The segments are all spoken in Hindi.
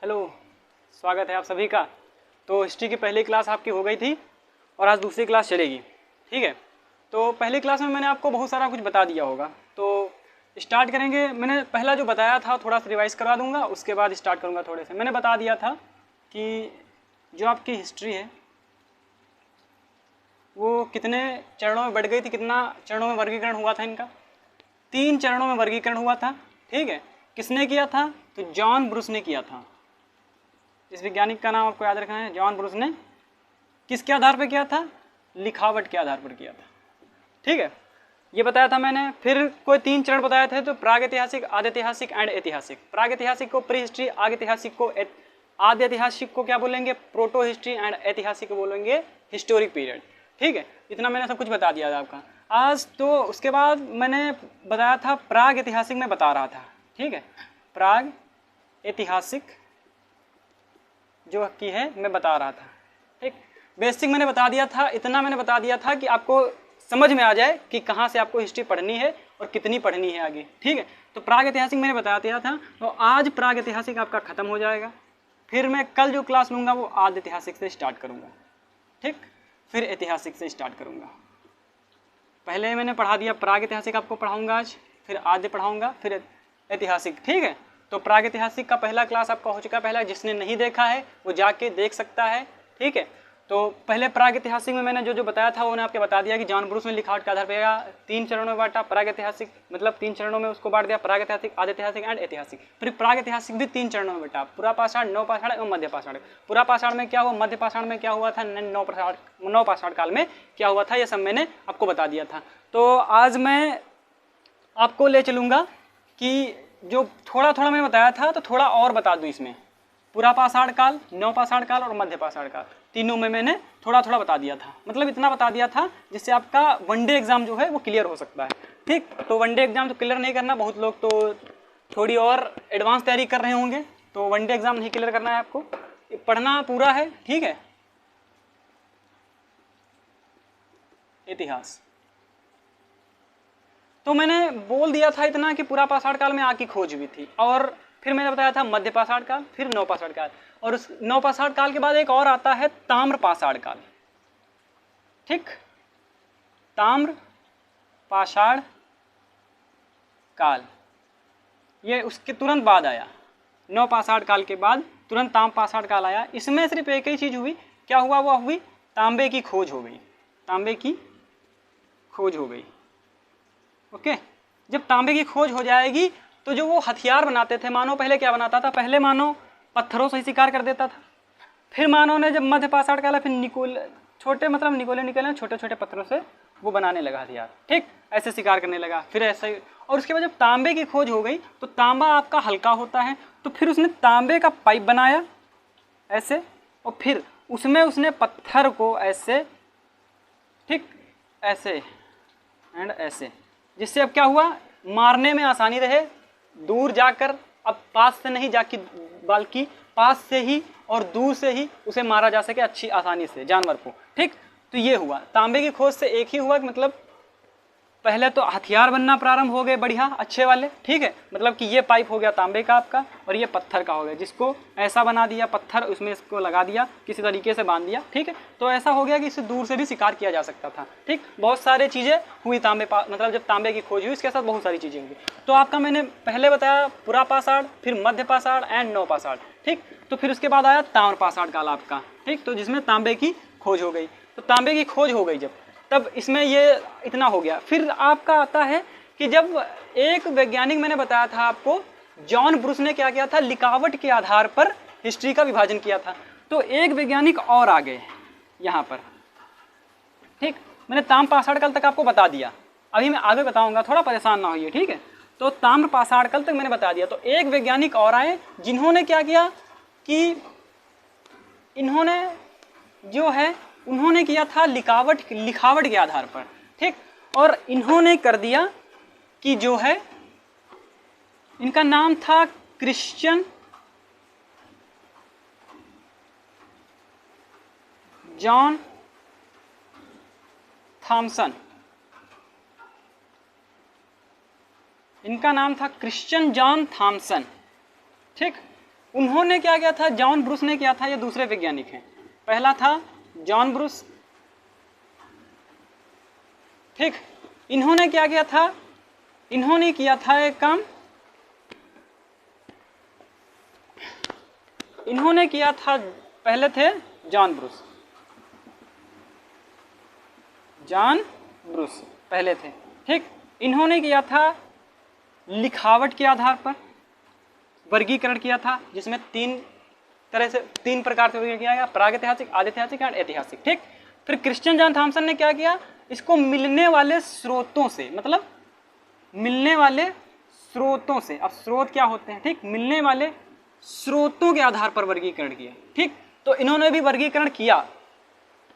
हेलो, स्वागत है आप सभी का। तो हिस्ट्री की पहली क्लास आपकी हो गई थी और आज दूसरी क्लास चलेगी। ठीक है, तो पहली क्लास में मैंने आपको बहुत सारा कुछ बता दिया होगा, तो स्टार्ट करेंगे। मैंने पहला जो बताया था थोड़ा सा रिवाइज करवा दूंगा, उसके बाद स्टार्ट करूंगा। थोड़े से मैंने बता दिया था कि जो आपकी हिस्ट्री है वो कितने चरणों में बढ़ गई थी, कितना चरणों में वर्गीकरण हुआ था इनका। 3 चरणों में वर्गीकरण हुआ था। ठीक है, किसने किया था? तो जॉन ब्रूस ने किया था। इस वैज्ञानिक का नाम आपको याद रखना है, जॉन ब्रूस ने। किसके आधार पर किया था? लिखावट के आधार पर किया था। ठीक है, ये बताया था मैंने। फिर कोई 3 चरण बताए थे, तो प्रागैतिहासिक, आद्यैतिहासिक एंड ऐतिहासिक। प्रागैतिहासिक को प्री हिस्ट्री, आद्यैतिहासिक को आद्यैतिहासिक को क्या बोलेंगे? प्रोटो हिस्ट्री एंड ऐतिहासिक को बोलेंगे हिस्टोरिक पीरियड। ठीक है, इतना मैंने सब कुछ बता दिया था आपका आज। तो उसके बाद मैंने बताया था प्राग ऐतिहासिक में बता रहा था। ठीक है, प्राग ऐतिहासिक जो की है मैं बता रहा था। ठीक, बेसिक मैंने बता दिया था, इतना मैंने बता दिया था कि आपको समझ में आ जाए कि कहाँ से आपको हिस्ट्री पढ़नी है और कितनी पढ़नी है आगे। ठीक है, तो प्राग ऐतिहासिक मैंने बता दिया था, तो आज प्राग ऐतिहासिक आपका खत्म हो जाएगा। फिर मैं कल जो क्लास लूँगा वो आद्य ऐतिहासिक से स्टार्ट करूँगा। ठीक, फिर ऐतिहासिक से स्टार्ट करूँगा। पहले मैंने पढ़ा दिया प्राग ऐतिहासिक, आपको पढ़ाऊँगा आज, फिर आद्य पढ़ाऊँगा, फिर ऐतिहासिक। ठीक है, तो प्राग ऐतिहासिक का पहला क्लास आपका हो चुका है। पहला जिसने नहीं देखा है वो जाके देख सकता है। ठीक है, तो पहले प्राग ऐतिहासिक में मैंने जो बताया था वो मैंने आपको बता दिया कि जॉन ब्रूस ने लिखावट के आधार पर 3 चरणों में बांटा प्राग ऐतिहासिक, मतलब 3 चरणों में उसको बांट दिया, प्राग ऐतिहासिक, आद्य ऐतिहासिक एंड ऐतिहासिक। फिर प्राग ऐतिहासिक भी 3 चरणों में बटा, पुरापाषाण, नवपाषाण एवं मध्यपाषाण। पुरापाषाण में क्या हुआ, मध्यपाषाण में क्या हुआ था, नवपाषाण काल में क्या हुआ था, ये सब मैंने आपको बता दिया था। तो आज मैं आपको ले चलूँगा कि जो थोड़ा थोड़ा मैंने बताया था तो थोड़ा और बता दूं इसमें। पुरापाषाण काल, नवपाषाण काल और मध्यपाषाण काल, तीनों में मैंने थोड़ा थोड़ा बता दिया था। मतलब इतना बता दिया था जिससे आपका वनडे एग्जाम जो है वो क्लियर हो सकता है। ठीक, तो वनडे एग्जाम तो क्लियर नहीं करना, बहुत लोग तो थोड़ी और एडवांस तैयारी कर रहे होंगे, तो वनडे एग्जाम नहीं क्लियर करना है, आपको पढ़ना पूरा है। ठीक है, इतिहास तो मैंने बोल दिया था इतना कि पुरापाषाण काल में आग की खोज हुई थी, और फिर मैंने बताया था मध्यपाषाण काल, फिर नवपाषाण काल, और उस नवपाषाण काल के बाद एक और आता है ताम्रपाषाण काल। ठीक, ताम्रपाषाण काल ये उसके तुरंत बाद आया। नवपाषाण काल के बाद तुरंत ताम्रपाषाण काल आया। इसमें सिर्फ एक ही चीज हुई, क्या हुआ? वो हुई तांबे की खोज हो गई। तांबे की खोज हो गई। ओके, जब तांबे की खोज हो जाएगी तो जो वो हथियार बनाते थे, मानव पहले क्या बनाता था? पहले मानव पत्थरों से शिकार कर देता था। फिर मानव ने जब मध्यपाषाण काल, फिर निकोले छोटे छोटे पत्थरों से वो बनाने लगा हथियार। ठीक, ऐसे शिकार करने लगा। फिर ऐसे, और उसके बाद जब तांबे की खोज हो गई तो तांबा आपका हल्का होता है, तो फिर उसने तांबे का पाइप बनाया ऐसे, और फिर उसमें उसने पत्थर को ऐसे, ठीक, ऐसे एंड ऐसे, जिससे अब क्या हुआ? मारने में आसानी रहे, दूर जाकर, अब पास से नहीं जाके बल्कि पास से ही और दूर से ही उसे मारा जा सके अच्छी आसानी से जानवर को। ठीक, तो ये हुआ तांबे की खोज से। एक ही हुआ कि मतलब पहले तो हथियार बनना प्रारंभ हो गए बढ़िया अच्छे वाले। ठीक है, मतलब कि ये पाइप हो गया तांबे का आपका, और ये पत्थर का हो गया, जिसको ऐसा बना दिया पत्थर, उसमें इसको लगा दिया, किसी तरीके से बांध दिया। ठीक है, तो ऐसा हो गया कि इससे दूर से भी शिकार किया जा सकता था। ठीक, बहुत सारी चीज़ें हुई मतलब जब तांबे की खोज हुई इसके साथ बहुत सारी चीज़ें हुई। तो आपका मैंने पहले बताया पुरापाषाण, फिर मध्यपाषाण एंड नवपाषाण। ठीक, तो फिर उसके बाद आया ताम्रपाषाण काल आपका। ठीक, तो जिसमें तांबे की खोज हो गई। तो तांबे की खोज हो गई जब, तब इसमें ये इतना हो गया। फिर आपका आता है कि जब एक वैज्ञानिक, मैंने बताया था आपको, जॉन ब्रूस ने क्या किया था? लिखावट के आधार पर हिस्ट्री का विभाजन किया था। तो एक वैज्ञानिक और आ गए यहाँ पर। ठीक, मैंने ताम्रपाषाण काल तक आपको बता दिया, अभी मैं आगे बताऊंगा, थोड़ा परेशान ना होइए। ठीक है, तो ताम्रपाषाण काल तक मैंने बता दिया। तो एक वैज्ञानिक और आए जिन्होंने क्या किया कि इन्होंने जो है उन्होंने किया था लिखावट के आधार पर। ठीक, और इन्होंने कर दिया कि जो है, इनका नाम था क्रिश्चियन जॉन थॉमसन। इनका नाम था क्रिश्चियन जॉन थॉमसन। ठीक, उन्होंने क्या किया था, जॉन ब्रूस ने किया था, ये दूसरे वैज्ञानिक हैं। पहला था जॉन ब्रूस, ठीक। इन्होंने क्या किया था, इन्होंने किया था एक काम, इन्होंने किया था, पहले थे जॉन ब्रूस, जॉन ब्रूस पहले थे, ठीक। इन्होंने किया था लिखावट के आधार पर वर्गीकरण किया था, जिसमें तीन प्रकार से वर्गीकरण किया गया, प्रागैतिहासिक, आदिऐतिहासिक और ऐतिहासिक, ठीक। फिर क्रिश्चियन जॉन थॉमसन ने क्या किया, इसको मिलने वाले स्रोतों से, मतलब मिलने वाले स्रोतों से, अब स्रोत क्या होते हैं, ठीक, मिलने वाले स्रोतों के आधार पर वर्गीकरण किया, ठीक। तो इन्होंने भी वर्गीकरण किया,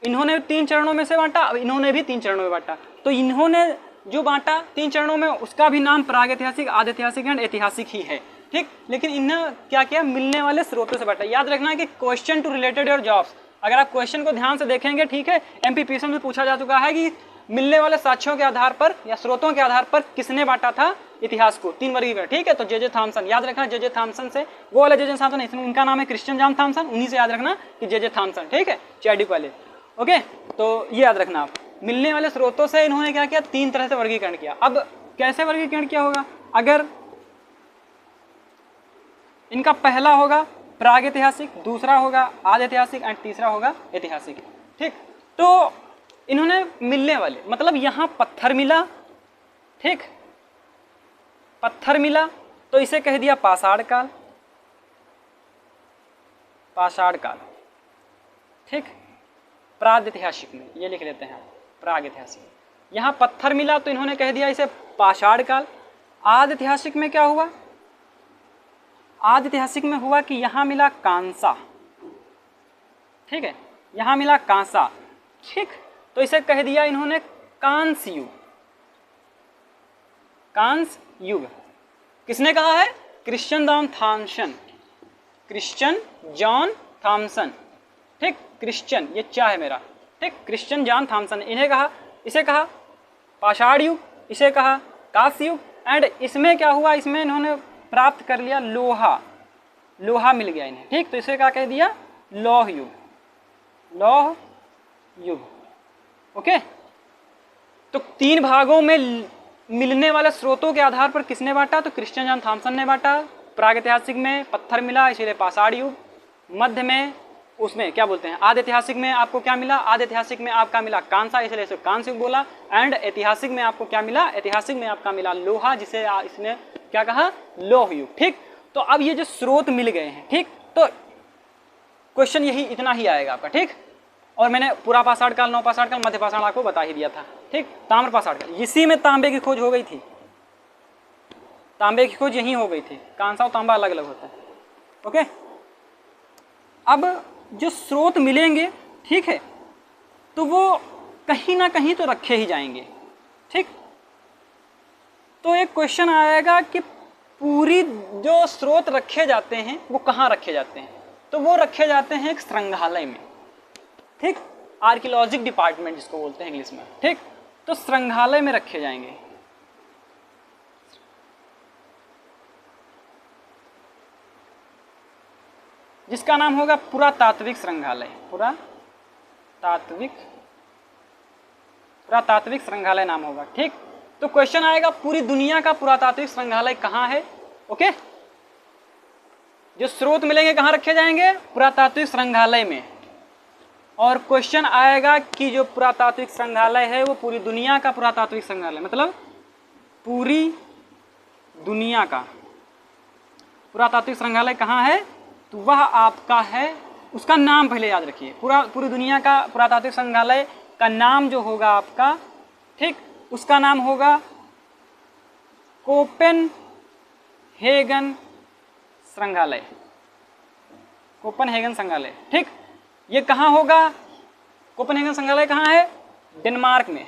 इन्होंने 3 चरणों में से बांटा, अब इन्होंने भी 3 चरणों में बांटा। तो इन्होंने जो बांटा 3 चरणों में, उसका भी नाम प्रागैतिहासिक, आदिऐतिहासिक एंड ऐतिहासिक ही है, ठीक। लेकिन इन्होंने क्या किया, मिलने वाले स्रोतों से बांटा। याद रखना है कि question to related your jobs, अगर आप क्वेश्चन को ध्यान से देखेंगे, ठीक है, एमपीपीएससी में पूछा जा चुका है कि मिलने वाले साक्ष्यों के आधार पर या स्रोतों के आधार पर किसने बांटा था इतिहास को, 3 वर्गीकरण, ठीक है। तो जे थॉमसन, याद रखना जे थॉमसन से, वो वाले जे थॉमसन नहीं, इनका नाम है क्रिश्चियन जॉन थॉमसन, उन्हीं से याद रखना कि जे थॉमसन, ठीक है, चैडिक वाले, ओके। तो ये याद रखना आप, मिलने वाले स्रोतों से इन्होंने क्या किया, 3 तरह से वर्गीकरण किया। अब कैसे वर्गीकरण किया होगा, अगर इनका पहला होगा प्रागैतिहासिक, दूसरा होगा आदिऐतिहासिक एंड तीसरा होगा ऐतिहासिक, ठीक। तो इन्होंने मिलने वाले, मतलब यहां पत्थर मिला, ठीक, पत्थर मिला तो इसे कह दिया पाषाण काल, पाषाण काल, ठीक। प्रागैतिहासिक में ये लिख लेते हैं प्रागैतिहासिक, यहां पत्थर मिला तो इन्होंने कह दिया इसे पाषाण काल। आदिऐतिहासिक में क्या हुआ, आदिऐतिहासिक में हुआ कि यहां मिला कांसा, ठीक है, यहां मिला कांसा, ठीक। तो इसे कह दिया इन्होंने कांस्य युग, कांस्य युग। किसने कहा है, Christian John Thomsen, Christian John Thomsen, ठीक। क्रिश्चियन, ये क्या है मेरा, ठीक, क्रिश्चियन जॉन थॉमसन ने इन्हें कहा, इसे कहा पाषाण युग, इसे कहा कांस्य युग। एंड इसमें क्या हुआ, इसमें इन्होंने प्राप्त कर लिया लोहा, लोहा मिल गया इन्हें, ठीक। तो इसे क्या कह दिया, लौह युग, लौह युग, ओके। तो 3 भागों में मिलने वाले स्रोतों के आधार पर किसने बांटा, तो क्रिश्चियन जॉन थॉमसन ने बांटा। प्रागैतिहासिक में पत्थर मिला, इसीलिए पाषाण युग। मध्य में उसमें क्या बोलते हैं, आदिऐतिहासिक में आपको क्या मिला, आदिऐतिहासिक में आपका मिला कांसा, इसलिए इसे कांस्य युग बोला। एंड ऐतिहासिक में आपको क्या मिला, ऐतिहासिक में आपका मिला लोहा, जिसे इसने क्या कहा, लौह युग, ठीक। तो अब ये जो स्रोत मिल गए हैं, ठीक, तो क्वेश्चन यही इतना ही आएगा आपका, ठीक। और मैंने पूरा पाषाण काल, नवपाषाण काल, मध्य पाषाण आपको बता ही दिया था, ठीक। ताम्र पाषाण काल, इसी में तांबे की खोज हो गई थी, तांबे की खोज यही हो गई थी, कांसा और तांबा अलग अलग होता है, ओके। अब जो स्रोत मिलेंगे, ठीक है, तो वो कहीं ना कहीं तो रखे ही जाएंगे, ठीक। तो एक क्वेश्चन आएगा कि पूरी जो स्रोत रखे जाते हैं वो कहाँ रखे जाते हैं, तो वो रखे जाते हैं एक संग्रहालय में, ठीक, आर्कियोलॉजिक डिपार्टमेंट जिसको बोलते हैं इंग्लिश में, ठीक। तो संग्रहालय में रखे जाएंगे, जिसका नाम होगा पुरातात्विक संग्रहालय, पुरातात्विक संग्रहालय नाम होगा, ठीक। तो क्वेश्चन आएगा पूरी दुनिया का पुरातात्विक संग्रहालय कहाँ है, ओके। जो स्रोत मिलेंगे कहाँ रखे जाएंगे, पुरातात्विक संग्रहालय में। और क्वेश्चन आएगा कि जो पुरातात्विक संग्रहालय है वो पूरी दुनिया का पुरातात्विक संग्रहालय, मतलब पूरी दुनिया का पुरातात्विक संग्रहालय कहाँ है, तो वह आपका है, उसका नाम पहले याद रखिए, पूरी दुनिया का पुरातात्विक संग्रहालय का नाम जो होगा आपका, ठीक, उसका नाम होगा कोपेनहेगन संग्रहालय, कोपेनहेगन संग्रहालय, ठीक। ये कहाँ होगा, कोपेनहेगन संग्रहालय कहाँ है, डेनमार्क में।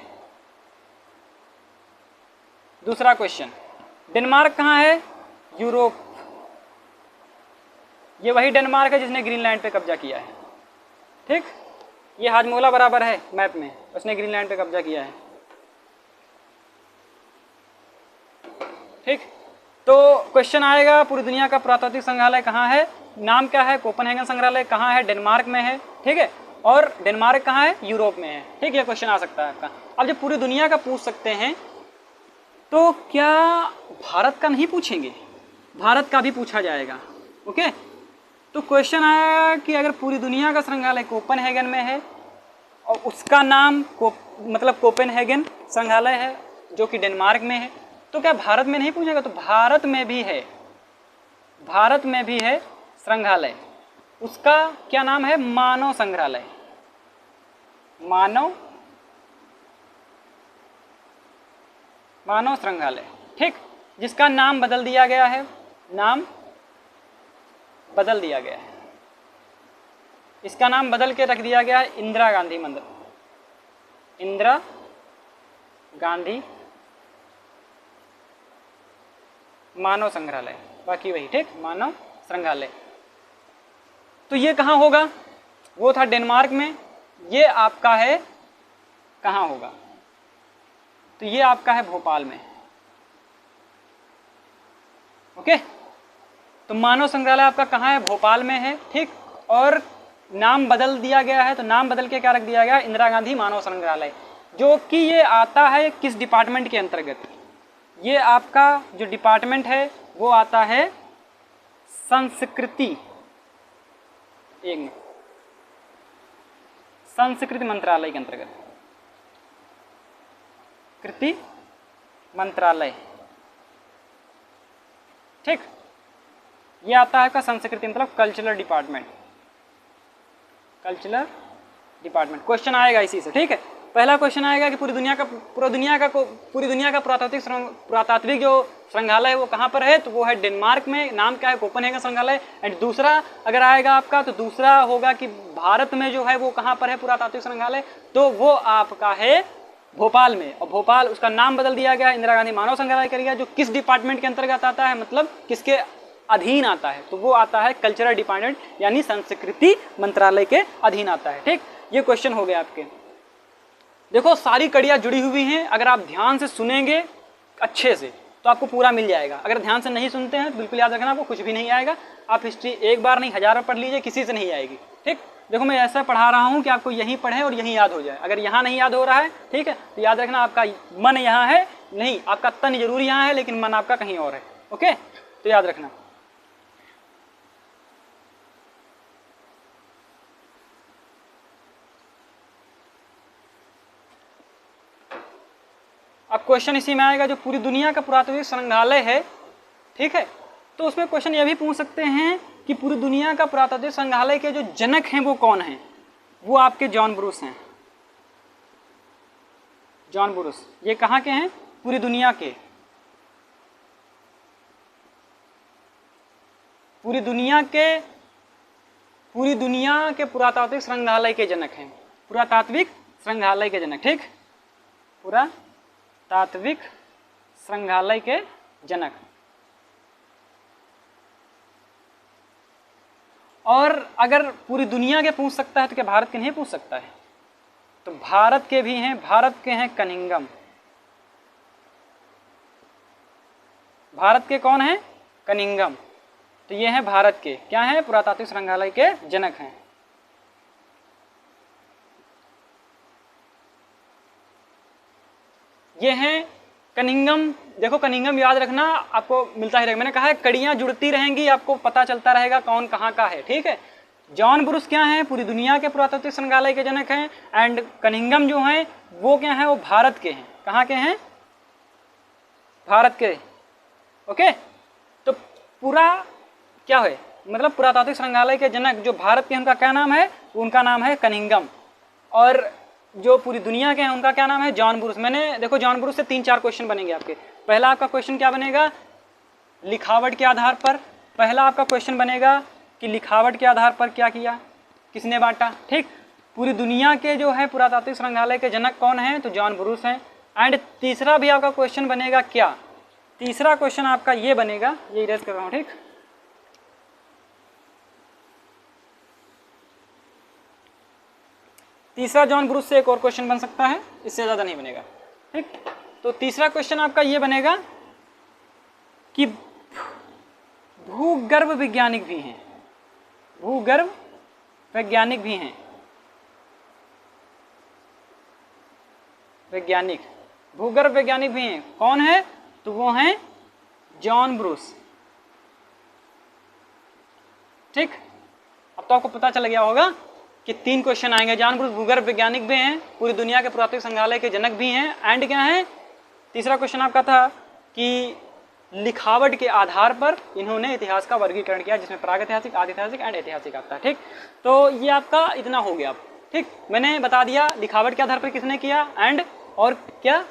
दूसरा क्वेश्चन, डेनमार्क कहाँ है, यूरोप। ये वही डेनमार्क है जिसने ग्रीनलैंड पे कब्जा किया है, ठीक। ये हाजमोला बराबर है मैप में, उसने ग्रीनलैंड पे कब्जा किया है, ठीक। तो क्वेश्चन आएगा पूरी दुनिया का पुरातात्विक संग्रहालय कहाँ है, नाम क्या है, कोपेनहेगन संग्रहालय कहाँ है, डेनमार्क में है, ठीक है, और डेनमार्क कहाँ है, यूरोप में है, ठीक है, क्वेश्चन आ सकता है आपका। अब जब पूरी दुनिया का पूछ सकते हैं तो क्या भारत का नहीं पूछेंगे, भारत का भी पूछा जाएगा, ओके। तो क्वेश्चन आया कि अगर पूरी दुनिया का संग्रहालय कोपेनहेगन में है और उसका नाम मतलब कोपेनहेगन संग्रहालय है जो कि डेनमार्क में है, तो क्या भारत में नहीं पूछेगा, तो भारत में भी है, भारत में भी है संग्रहालय, उसका क्या नाम है, मानव संग्रहालय, मानव संग्रहालय, ठीक, जिसका नाम बदल दिया गया है, नाम बदल दिया गया है, इसका नाम बदल के रख दिया गया है इंदिरा गांधी मंदिर, इंदिरा गांधी मानव संग्रहालय, बाकी वही, ठीक, मानव संग्रहालय। तो ये कहाँ होगा, वो था डेनमार्क में, ये आपका है कहाँ होगा, तो ये आपका है भोपाल में, ओके। तो मानव संग्रहालय आपका कहाँ है, भोपाल में है, ठीक, और नाम बदल दिया गया है, तो नाम बदल के क्या रख दिया गया, इंदिरा गांधी मानव संग्रहालय, जो कि ये आता है किस डिपार्टमेंट के अंतर्गत, ये आपका जो डिपार्टमेंट है वो आता है संस्कृति, एक मिनट, संस्कृति मंत्रालय के अंतर्गत, कृति मंत्रालय, ठीक, ये आता है का संस्कृति मतलब cultural department, cultural department. Question आएगा इसी से, ठीक है। पहला क्वेश्चन आएगा कि पूरी दुनिया का पुरातात्विक जो संग्रहालय है वो कहाँ पर है, तो वो है डेनमार्क में, नाम क्या है, कोपेनहेगन संग्रहालय। एंड दूसरा अगर आएगा आपका, तो दूसरा होगा कि भारत में जो है वो कहाँ पर है पुरातात्विक संग्रहालय, तो वो आपका है भोपाल में, और भोपाल उसका नाम बदल दिया गया, इंदिरा गांधी मानव संग्रहालय कर गया, जो किस डिपार्टमेंट के अंतर्गत आता है, मतलब किसके अधीन आता है, तो वो आता है कल्चरल डिपार्टमेंट यानी संस्कृति मंत्रालय के अधीन आता है, ठीक। ये क्वेश्चन हो गया आपके। देखो सारी कड़ियाँ जुड़ी हुई हैं, अगर आप ध्यान से सुनेंगे अच्छे से तो आपको पूरा मिल जाएगा, अगर ध्यान से नहीं सुनते हैं तो बिल्कुल याद रखना आपको कुछ भी नहीं आएगा। आप हिस्ट्री एक बार नहीं 1000 बार पढ़ लीजिए, किसी से नहीं आएगी, ठीक। देखो मैं ऐसा पढ़ा रहा हूँ कि आपको यहीं पढ़े और यहीं याद हो जाए, अगर यहाँ नहीं याद हो रहा है, ठीक है, तो याद रखना आपका मन यहाँ है नहीं, आपका तन जरूर यहाँ है लेकिन मन आपका कहीं और है, ओके, तो याद रखना। अब क्वेश्चन इसी में आएगा, जो पूरी दुनिया का पुरातात्विक संग्रहालय है, ठीक है, तो उसमें क्वेश्चन ये भी पूछ सकते हैं कि पूरी दुनिया का पुरातात्विक संग्रहालय के जो जनक हैं वो कौन हैं, वो आपके जॉन ब्रूस हैं, जॉन ब्रूस। ये कहाँ के हैं, पूरी दुनिया के, पूरी दुनिया के पुरातात्विक संग्रहालय के जनक हैं, पुरातात्विक संग्रहालय के जनक, ठीक, पुरातात्विक संग्रहालय के जनक। और अगर पूरी दुनिया के पूछ सकता है तो क्या भारत के नहीं पूछ सकता है, तो भारत के भी हैं, भारत के हैं कनिंघम, भारत के कौन हैं, कनिंघम, तो ये हैं भारत के क्या हैं, पुरातात्विक संग्रहालय के जनक हैं। ये हैं कनिंघम। देखो कनिंघम याद रखना, आपको मिलता ही रहेगा, मैंने कहा है कड़ियाँ जुड़ती रहेंगी, आपको पता चलता रहेगा कौन कहाँ का है, ठीक है। जॉन ब्रूस क्या हैं, पूरी दुनिया के पुरातात्विक संग्रहालय के जनक हैं, एंड कनिंघम जो हैं वो क्या हैं, वो भारत के हैं, कहाँ के हैं, भारत के, ओके। तो पूरा क्या है, मतलब पुरातात्विक संग्रहालय के जनक जो भारत के, उनका क्या नाम है, उनका नाम है कनिंघम, और जो पूरी दुनिया के हैं उनका क्या नाम है, जॉन ब्रूस। मैंने देखो जॉन ब्रूस से 3-4 क्वेश्चन बनेंगे आपके। पहला आपका क्वेश्चन क्या बनेगा, लिखावट के आधार पर, पहला आपका क्वेश्चन बनेगा कि लिखावट के आधार पर क्या किया, किसने बांटा, ठीक। पूरी दुनिया के जो है पुरातात्विक संग्रहालय के जनक कौन हैं, तो जॉन ब्रूस हैं। एंड तीसरा भी आपका क्वेश्चन बनेगा क्या, तीसरा क्वेश्चन आपका ये बनेगा, ये इरेज कर रहा हूँ, ठीक। तीसरा जॉन ब्रूस से एक और क्वेश्चन बन सकता है, इससे ज़्यादा नहीं बनेगा, ठीक। तो तीसरा क्वेश्चन आपका ये बनेगा कि भूगर्भ वैज्ञानिक भी हैं, भूगर्भ वैज्ञानिक भी हैं, वैज्ञानिक, भूगर्भ वैज्ञानिक भी हैं। कौन है? तो वो हैं जॉन ब्रूस। ठीक, अब तो आपको पता चल गया होगा कि 3 क्वेश्चन आएंगे। जॉन ब्रूस भूगर्भ वैज्ञानिक भी हैं, पूरी दुनिया के पुरातत्व संग्रहालय के जनक भी हैं, एंड क्या है? तीसरा क्वेश्चन आपका था कि लिखावट के आधार पर इन्होंने इतिहास का वर्गीकरण किया, जिसमें प्रागैतिहासिक, आदिऐतिहासिक एंड ऐतिहासिक आता है। ठीक, तो ये आपका इतना हो गया। ठीक, मैंने बता दिया लिखावट के आधार पर किसने किया, एंड और क्या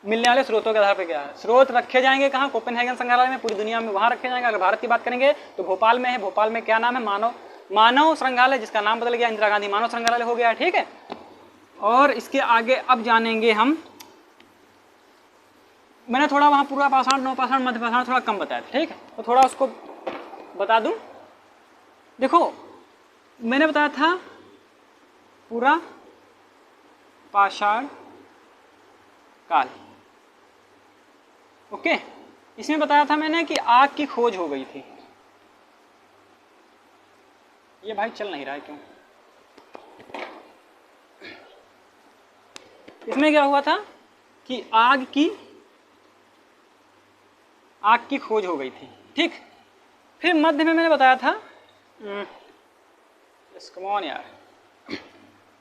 मिलने वाले स्रोतों के आधार पर क्या। स्रोत रखे जाएंगे कहाँ? कोपेनहेगन संग्रहालय में, पूरी दुनिया में वहाँ रखे जाएंगे। अगर भारत की बात करेंगे तो भोपाल में है। भोपाल में क्या नाम है? मानव संग्रहालय, जिसका नाम बदल गया, इंदिरा गांधी मानव संग्रहालय हो गया। ठीक है, और इसके आगे अब जानेंगे हम, मैंने थोड़ा वहाँ पूरा पाषाण, नवपाषाण, मध्य पाषाण थोड़ा कम बताया था। ठीक है, तो थोड़ा उसको बता दूं। देखो, मैंने बताया था पूरा पाषाण काल, ओके। इसमें बताया था मैंने कि आग की खोज हो गई थी। ये भाई चल नहीं रहा है क्यों? इसमें क्या हुआ था कि आग की खोज हो गई थी। ठीक, फिर मध्य में मैंने बताया था, यार,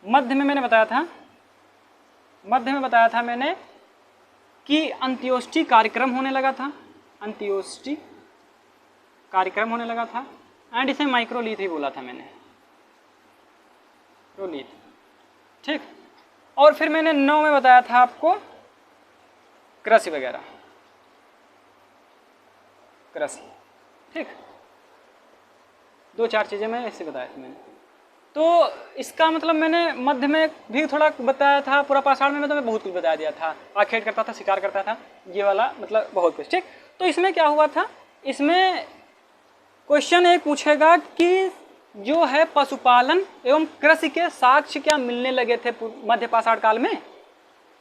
मध्य में बताया था मैंने कि अंत्योष्टि कार्यक्रम होने लगा था, अंत्योष्टि कार्यक्रम होने लगा था, एंड इसे माइक्रोलीथ ही बोला था मैंने, माइक्रोलीथ। ठीक, और फिर मैंने 9 में बताया था आपको कृषि वगैरह, कृषि। ठीक, 2-4 चीज़ें मैं ऐसे बताया था मैंने। तो इसका मतलब मैंने मध्य में भी थोड़ा बताया था, पूरा पाषाण में तो मैं बहुत कुछ बता दिया था। आखेट करता था, शिकार करता था, ये वाला मतलब बहुत कुछ। ठीक, तो इसमें क्या हुआ था, इसमें क्वेश्चन एक पूछेगा कि जो है पशुपालन एवं कृषि के साक्ष्य क्या मिलने लगे थे मध्य पाषाण काल में?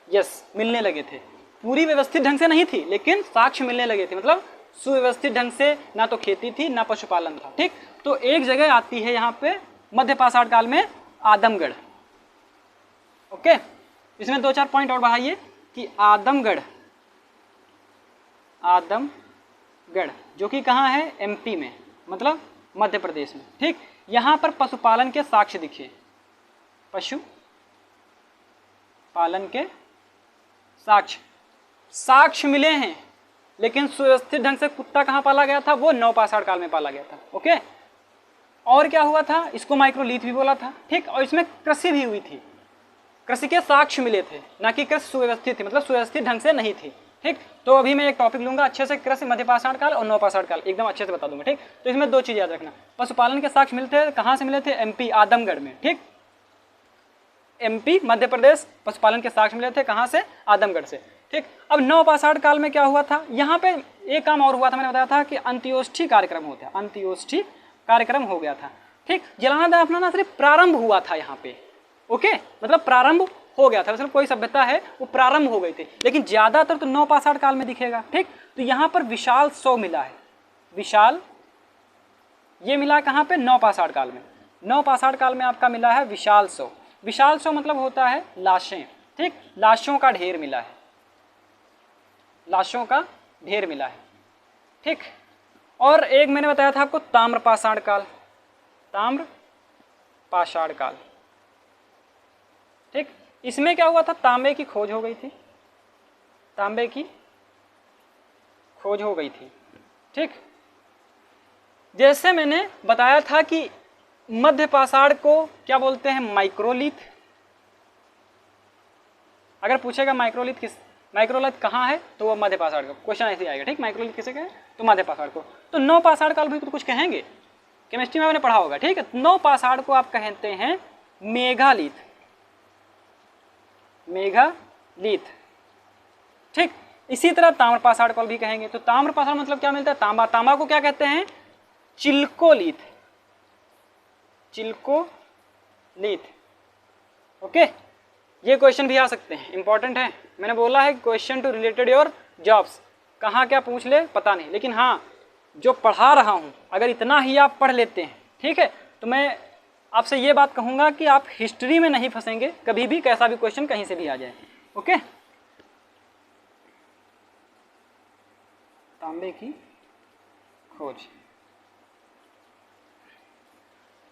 यस, मिलने लगे थे। पूरी व्यवस्थित ढंग से नहीं थी, लेकिन साक्ष्य मिलने लगे थे, मतलब सुव्यवस्थित ढंग से ना तो खेती थी ना पशुपालन था। ठीक, तो एक जगह आती है यहाँ पे मध्य पाषाण काल में आदमगढ़। ओके, इसमें 2-4 पॉइंट और बढ़ाइए कि आदमगढ़ जो कि कहाँ है? एमपी में, मतलब मध्य प्रदेश में। ठीक, यहाँ पर पशुपालन के साक्ष्य दिखे, पशुपालन के साक्ष्य मिले हैं, लेकिन सुव्यवस्थित ढंग से कुत्ता कहाँ पाला गया था? वो नवपाषाण काल में पाला गया था। ओके, और क्या हुआ था? इसको माइक्रोलीथ भी बोला था। ठीक, और इसमें कृषि भी हुई थी, कृषि के साक्ष्य मिले थे, ना कि कृषि सुव्यवस्थित थी, मतलब सुव्यवस्थित ढंग से नहीं थी। ठीक, तो अभी मैं एक टॉपिक लूंगा अच्छे से, कृषि मध्य पाषाण काल और नवपाषाण काल, एकदम अच्छे से बता दूंगा। ठीक, तो इसमें 2 चीज याद रखना। पशुपालन के साक्ष्य मिलते थे, कहाँ से मिले थे? एमपी, आदमगढ़ में। ठीक, एमपी मध्य प्रदेश, पशुपालन के साक्ष्य मिले थे कहाँ से? आदमगढ़ से। ठीक, अब नवपाषाण काल में क्या हुआ था? यहाँ पे एक काम और हुआ था, मैंने बताया था कि अंत्योष्टि कार्यक्रम होता है, अंत्योष्टि कार्यक्रम हो गया था। ठीक, जलाना दाफनाना सिर्फ प्रारंभ हुआ था यहाँ पे। ओके, मतलब प्रारंभ हो गया था, मतलब कोई सभ्यता है वो प्रारंभ हो गई थी, लेकिन ज्यादातर तो नवपाषाण काल में दिखेगा। ठीक, तो यहाँ पर विशाल शव मिला है, विशाल, ये मिला कहाँ पे? नवपाषाण काल में। नवपाषाण काल में आपका मिला है विशाल शव। विशाल शव मतलब होता है लाशें। ठीक, लाशों का ढेर मिला है, लाशों का ढेर मिला है। ठीक, और एक मैंने बताया था आपको ताम्रपाषाण काल, ताम्रपाषाण काल। ठीक, इसमें क्या हुआ था? तांबे की खोज हो गई थी, तांबे की खोज हो गई थी। ठीक, जैसे मैंने बताया था कि मध्य पाषाण को क्या बोलते हैं? माइक्रोलीथ। अगर पूछेगा माइक्रोलीथ कहाँ है, तो वो मध्य पाषाण का क्वेश्चन ऐसे आएगा। ठीक, माइक्रोलीथ किसे कहें? तो मध्य पाषाण को। तो नवपाषाण काल भी तो कुछ कहेंगे, केमिस्ट्री में आपने पढ़ा होगा। ठीक है, नवपाषाण को आप कहते हैं मेगालीथ, मेगालीथ। ठीक, इसी तरह ताम्रपाषाण को भी कहेंगे। तो ताम्रपाषाण मतलब क्या मिलता है? तांबा। तांबा को क्या कहते हैं? चिल्कोलीथ, चिल्कोलीथ। ओके, ये क्वेश्चन भी आ सकते हैं, इंपॉर्टेंट है। मैंने बोला है question to related your jobs, कहाँ क्या पूछ ले पता नहीं, लेकिन हाँ जो पढ़ा रहा हूँ अगर इतना ही आप पढ़ लेते हैं, ठीक है, तो मैं आपसे ये बात कहूँगा कि आप हिस्ट्री में नहीं फंसेंगे कभी भी, कैसा भी क्वेश्चन कहीं से भी आ जाए। ओके, तांबे की खोज।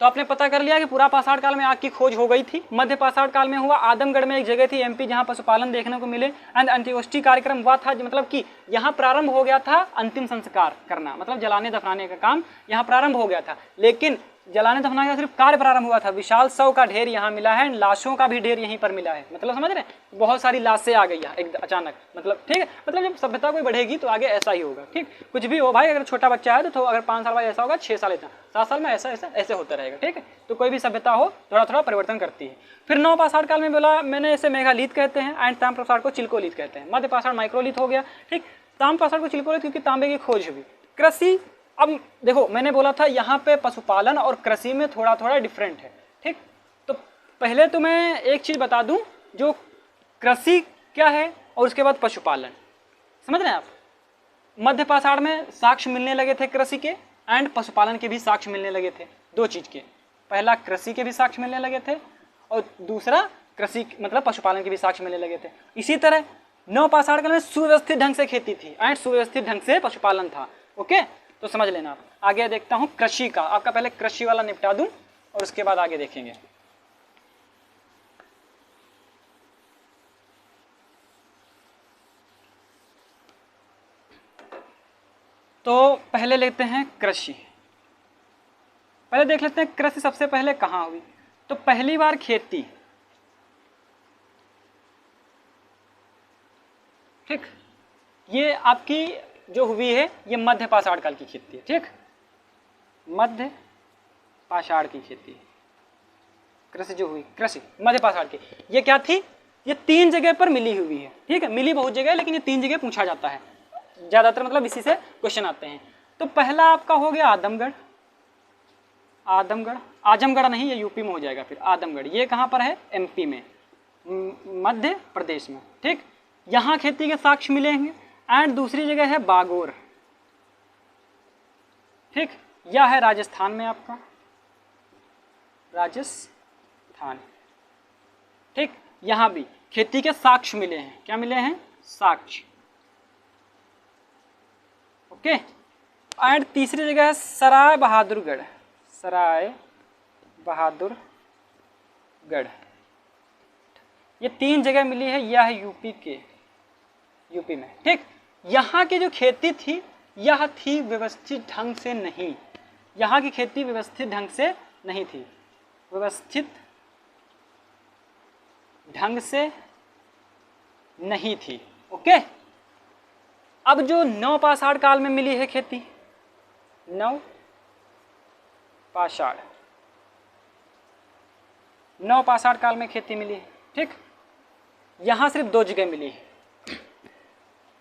तो आपने पता कर लिया कि पूरा पाषाण काल में आग की खोज हो गई थी। मध्य पाषाण काल में हुआ, आदमगढ़ में एक जगह थी एमपी जहां पशुपालन देखने को मिले, एंड अंत्येष्टि कार्यक्रम हुआ था, मतलब कि यहाँ प्रारंभ हो गया था अंतिम संस्कार करना, मतलब जलाने दफनाने का काम यहाँ प्रारंभ हो गया था। लेकिन जलाने दफनाने का सिर्फ कार्य प्रारंभ हुआ था, विशाल शव का ढेर यहाँ मिला है, लाशों का भी ढेर यहीं पर मिला है, मतलब समझ रहे हैं, बहुत सारी लाशें आ गई है एक अचानक, मतलब ठीक है, मतलब जब सभ्यता कोई बढ़ेगी तो आगे ऐसा ही होगा। ठीक, कुछ भी हो भाई, अगर छोटा बच्चा है तो अगर 5 साल बाद ऐसा होगा, 6 साल इतना, 7 साल में ऐसा ऐसा ऐसे होता रहेगा। ठीक है, तो कोई भी सभ्यता हो थोड़ा थोड़ा परिवर्तन करती है। फिर नव पाषाण काल में बोला मैंने, इसे मेगालिथ कहते हैं, एंड ताम्र पाषाण को चिल्कोलिथ कहते हैं। मध्य पाषाण माइक्रोलिथ हो गया। ठीक, ताम्र पाषाण को चिल्कोलिथ क्योंकि तांबे की खोज हुई। कृषि, अब देखो मैंने बोला था यहाँ पे पशुपालन और कृषि में थोड़ा थोड़ा डिफरेंट है। ठीक, तो पहले तो मैं एक चीज़ बता दूं, जो कृषि क्या है और उसके बाद पशुपालन, समझ रहे हैं आप। मध्य पाषाण में साक्ष्य मिलने लगे थे कृषि के, एंड पशुपालन के भी साक्ष्य मिलने लगे थे, दो चीज़ के। पहला कृषि के भी साक्ष्य मिलने लगे थे और दूसरा कृषि मतलब पशुपालन के भी साक्ष्य मिलने लगे थे। इसी तरह नव पाषाण काल में सुव्यवस्थित ढंग से खेती थी एंड सुव्यवस्थित ढंग से पशुपालन था। ओके, तो समझ लेना आप। आगे देखता हूँ कृषि का, आपका पहले कृषि वाला निपटा दूं और उसके बाद आगे देखेंगे। तो पहले लेते हैं कृषि, पहले देख लेते हैं कृषि सबसे पहले कहाँ हुई। तो पहली बार खेती, ठीक, ये आपकी जो हुई है ये मध्य पाषाण काल की खेती है। ठीक, मध्य पाषाण की खेती, कृषि जो हुई, कृषि मध्य पाषाण की, ये क्या थी, ये 3 जगह पर मिली हुई है। ठीक है, मिली बहुत जगह है लेकिन ये 3 जगह पूछा जाता है ज्यादातर, मतलब इसी से क्वेश्चन आते हैं। तो पहला आपका हो गया आदमगढ़, आदमगढ़, आजमगढ़ नहीं, ये यूपी में हो जाएगा। फिर आदमगढ़, ये कहाँ पर है, एमपी में, मध्य प्रदेश में। ठीक, यहाँ खेती के साक्ष्य मिलेंगे। एंड दूसरी जगह है बागोर, ठीक, यह है राजस्थान में, आपका राजस्थान। ठीक, यहाँ भी खेती के साक्ष्य मिले हैं। क्या मिले हैं, साक्ष्य। ओके, एंड तीसरी जगह है सराय बहादुरगढ़, सराय बहादुरगढ़, ये 3 जगह मिली है, यह है यूपी में। ठीक, यहाँ की जो खेती थी यह थी व्यवस्थित ढंग से नहीं, यहाँ की खेती व्यवस्थित ढंग से नहीं थी, व्यवस्थित ढंग से नहीं थी। ओके, अब जो नव पाषाण काल में मिली है खेती, नव पाषाण काल में खेती मिली है। ठीक, यहाँ सिर्फ 2 जगह मिली है।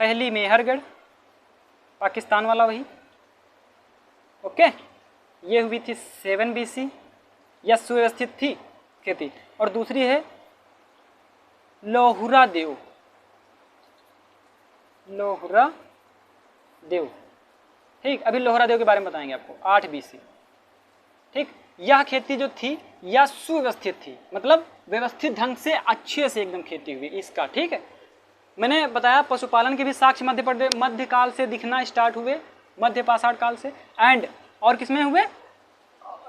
पहली मेहरगढ़, पाकिस्तान वाला वही, ओके, ये हुई थी 7 BC, यह सुव्यवस्थित थी खेती। और दूसरी है लोहुरा देव, ठीक, अभी लोहरा देव के बारे में बताएंगे आपको, 8 BC। ठीक, यह खेती जो थी यह सुव्यवस्थित थी, मतलब व्यवस्थित ढंग से अच्छे से एकदम खेती हुई इसका। ठीक है, मैंने बताया पशुपालन के भी साक्ष्य मध्य काल से दिखना स्टार्ट हुए, मध्य पाषाण काल से। एंड और किसमें हुए,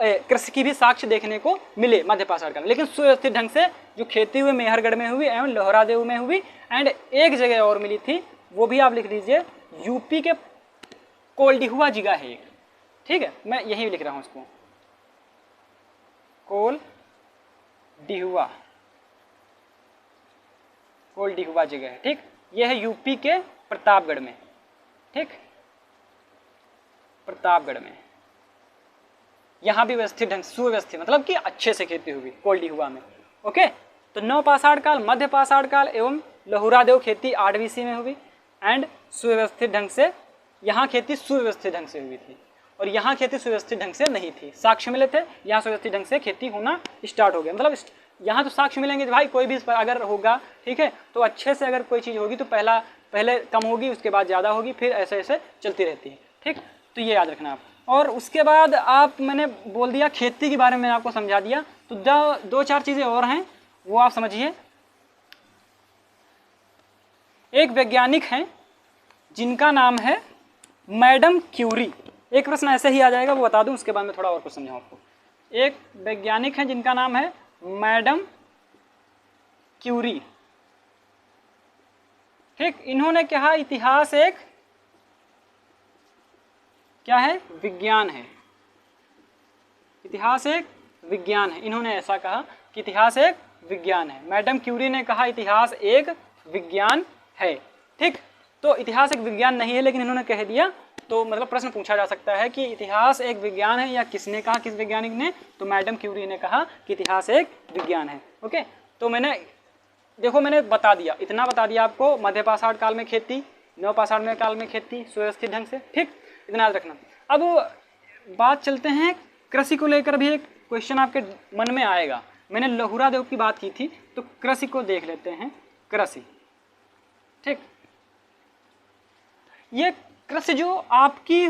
कृषि की भी साक्ष्य देखने को मिले मध्य पाषाण काल, लेकिन सुव्यवस्थित ढंग से जो खेती हुई मेहरगढ़ में हुई एवं लोहरादेव में हुई। एंड एक जगह और मिली थी, वो भी आप लिख लीजिए, यूपी के कोल्डिहुआ जगह है एक। ठीक है, मैं यही लिख रहा हूँ इसको, कोल्डिहुआ जगह है। ठीक, यह है यूपी के प्रतापगढ़ में। ठीक, प्रतापगढ़ में, यहाँ भी व्यवस्थित ढंग, सुव्यवस्थित मतलब कि अच्छे से खेती हुई कोल्डिहुआ में। ओके, तो नव पाषाण काल, मध्य पाषाण काल एवं लोहुरादेव खेती 8 BC में हुई। एंड सुव्यवस्थित ढंग से, यहाँ खेती सुव्यवस्थित ढंग से हुई थी और यहाँ खेती सुव्यवस्थित ढंग से नहीं थी, साक्ष्य मिले थे, यहाँ सुव्यवस्थित ढंग से खेती होना स्टार्ट हो गया। मतलब यहाँ तो साक्ष्य मिलेंगे भाई, कोई भी अगर होगा, ठीक है, तो अच्छे से अगर कोई चीज़ होगी तो पहले कम होगी, उसके बाद ज़्यादा होगी, फिर ऐसे ऐसे चलती रहती है। ठीक, तो ये याद रखना आप। और उसके बाद आप, मैंने बोल दिया खेती के बारे में, मैंने आपको समझा दिया। तो दो चार चीज़ें और हैं वो आप समझिए। एक वैज्ञानिक हैं जिनका नाम है मैडम क्यूरी। एक प्रश्न ऐसे ही आ जाएगा, वो बता दूं, उसके बाद में थोड़ा और कुछ समझाऊं आपको। एक वैज्ञानिक है जिनका नाम है मैडम क्यूरी, ठीक। इन्होंने कहा इतिहास एक क्या है, विज्ञान है। इतिहास एक विज्ञान है, इन्होंने ऐसा कहा कि इतिहास एक विज्ञान है। मैडम क्यूरी ने कहा इतिहास एक विज्ञान है, ठीक। तो इतिहास एक विज्ञान नहीं है, लेकिन इन्होंने कह दिया। तो मतलब प्रश्न पूछा जा सकता है कि इतिहास एक विज्ञान है, या किसने कहा, किस वैज्ञानिक ने? तो मैडम क्यूरी ने कहा कि इतिहास एक विज्ञान है। ओके, तो मैंने बता दिया, इतना बता दिया आपको। मध्य पाषाण काल में खेती, नव पाषाण काल में खेती, सुव्यवस्थित ढंग से, ठीक। इतना याद रखना। अब बात चलते हैं कृषि को लेकर भी एक क्वेश्चन आपके मन में आएगा। मैंने लहुरा देव की बात की थी, तो कृषि को देख लेते हैं। कृषि, ठीक। ये कृषि जो आपकी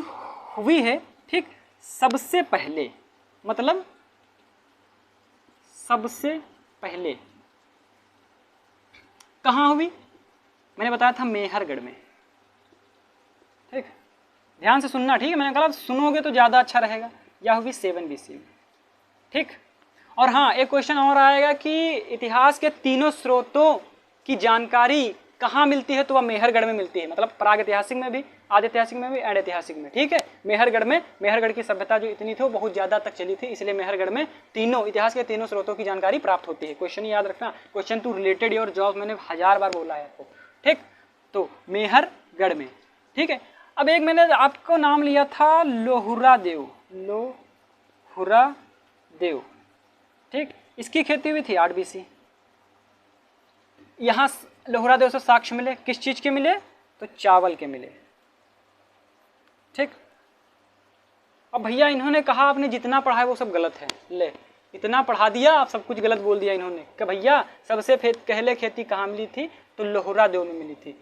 हुई है, ठीक, सबसे पहले, मतलब सबसे पहले कहाँ हुई? मैंने बताया था मेहरगढ़ में, ठीक। ध्यान से सुनना, ठीक है। मैंने कहा सुनोगे तो ज़्यादा अच्छा रहेगा। या हुई 7 BC में, ठीक। और हाँ, एक क्वेश्चन और आएगा कि इतिहास के तीनों स्रोतों की जानकारी कहाँ मिलती है? तो वह मेहरगढ़ में मिलती है। मतलब प्राग ऐतिहासिक में भी, आदि ऐतिहासिक में भी, एंड ऐतिहासिक में, ठीक है। मेहरगढ़ में, मेहरगढ़ की सभ्यता जो इतनी थी वो बहुत ज़्यादा तक चली थी, इसलिए मेहरगढ़ में तीनों इतिहास के तीनों स्रोतों की जानकारी प्राप्त होती है। क्वेश्चन याद रखना, question to related your job, मैंने 1000 बार बोला है आपको, ठीक। तो मेहरगढ़ में, ठीक है। अब एक मैंने आपको नाम लिया था लोहुरा देव, लोहुरा देव, ठीक। इसकी खेती हुई थी 8 BC। यहाँ लोहुरा देव से साक्ष्य मिले, किस चीज के मिले? तो चावल के मिले, ठीक। अब भैया इन्होंने कहा आपने जितना पढ़ा है वो सब गलत है। ले, इतना पढ़ा दिया, आप सब कुछ गलत बोल दिया इन्होंने कि भैया सबसे पहले खेती कहाँ मिली थी? तो लोहुरा देव में मिली थी।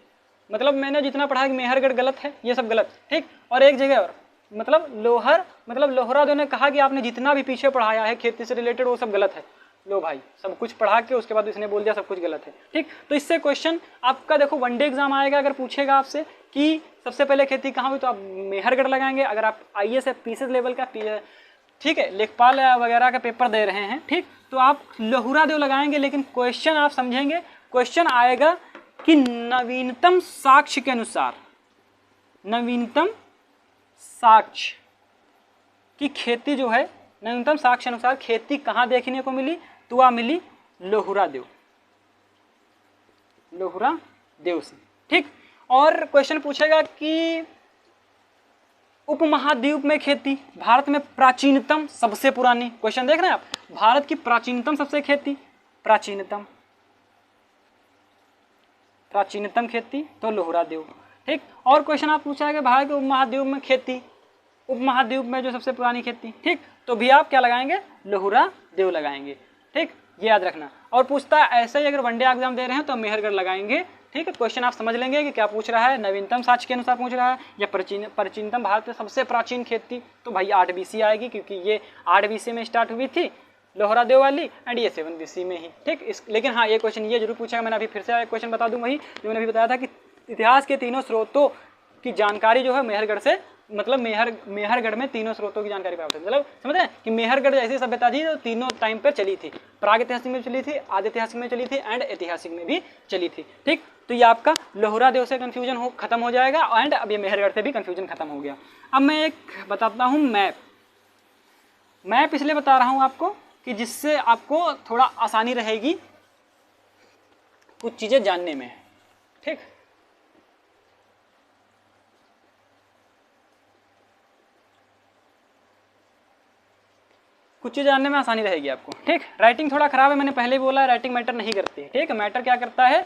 मतलब मैंने जितना पढ़ा कि मेहरगढ़ गलत है, ये सब गलत, ठीक। और एक जगह और, मतलब लोहुरा देव ने कहा कि आपने जितना भी पीछे पढ़ाया है खेती से रिलेटेड वो सब गलत है। लो भाई, सब कुछ पढ़ा के उसके बाद इसने बोल दिया सब कुछ गलत है, ठीक। तो इससे क्वेश्चन आपका देखो वनडे एग्जाम आएगा, अगर पूछेगा आपसे कि सबसे पहले खेती कहाँ हुई, तो आप मेहरगढ़ लगाएंगे। अगर आप IAS या PCS लेवल का, ठीक है, लेखपाल वगैरह का पेपर दे रहे हैं, ठीक, तो आप लोहुरा देव लगाएंगे। लेकिन क्वेश्चन आप समझेंगे, क्वेश्चन आएगा कि नवीनतम साक्ष्य के अनुसार, नवीनतम साक्ष्य की खेती जो है, नवीनतम साक्ष्य अनुसार खेती कहाँ देखने को मिली? तो वह मिली लोहुरा देव, लोहुरा देव से, ठीक। और क्वेश्चन पूछेगा कि उपमहाद्वीप में खेती, भारत में प्राचीनतम सबसे पुरानी, क्वेश्चन देख रहे हैं आप, भारत की प्राचीनतम सबसे खेती, प्राचीनतम खेती तो लोहुरा देव, ठीक। और क्वेश्चन आप पूछा है कि भारत के उपमहाद्वीप में खेती, उपमहाद्वीप में जो सबसे पुरानी खेती, ठीक, तो भी आप क्या लगाएंगे? लोहुरा देव लगाएंगे, ठीक। ये याद रखना। और पूछता है ऐसे ही, अगर वनडे एग्जाम दे रहे हैं तो मेहरगढ़ लगाएंगे, ठीक है। क्वेश्चन आप समझ लेंगे कि क्या पूछ रहा है, नवीनतम साक्ष्य के अनुसार पूछ रहा है या प्राचीनतम, भारत में सबसे प्राचीन खेती, तो भाई 8 BC आएगी, क्योंकि ये 8 BC में स्टार्ट हुई थी लोहुरा देव वाली, एंड ये 7 BC में ही, ठीक। लेकिन हाँ, ये क्वेश्चन ये जरूर पूछा, मैंने अभी फिर से क्वेश्चन बता दूं, वही जो मैंने अभी बताया था कि इतिहास के तीनों स्रोतों की जानकारी जो है मेहरगढ़ से, मतलब मेहरगढ़ में तीनों स्रोतों की जानकारी प्राप्त है। मतलब समझ रहे हैं कि मेहरगढ़ जैसी सभ्यता थी जो तीनों टाइम पर चली थी, प्राग ऐतिहासिक में चली थी, आदि ऐतिहासिक में चली थी, एंड ऐतिहासिक में भी चली थी, ठीक। तो ये आपका लोहुरा देव से कंफ्यूजन खत्म हो जाएगा, एंड अब ये मेहरगढ़ से भी कंफ्यूजन खत्म हो गया। अब मैं एक बताता हूँ मैप इसलिए बता रहा हूँ आपको कि जिससे आपको थोड़ा आसानी रहेगी कुछ चीजें जानने में, ठीक। कुछ चीज़ जानने में आसानी रहेगी आपको, ठीक। राइटिंग थोड़ा खराब है, मैंने पहले भी बोला है, राइटिंग मैटर नहीं करती है, ठीक है। मैटर क्या करता है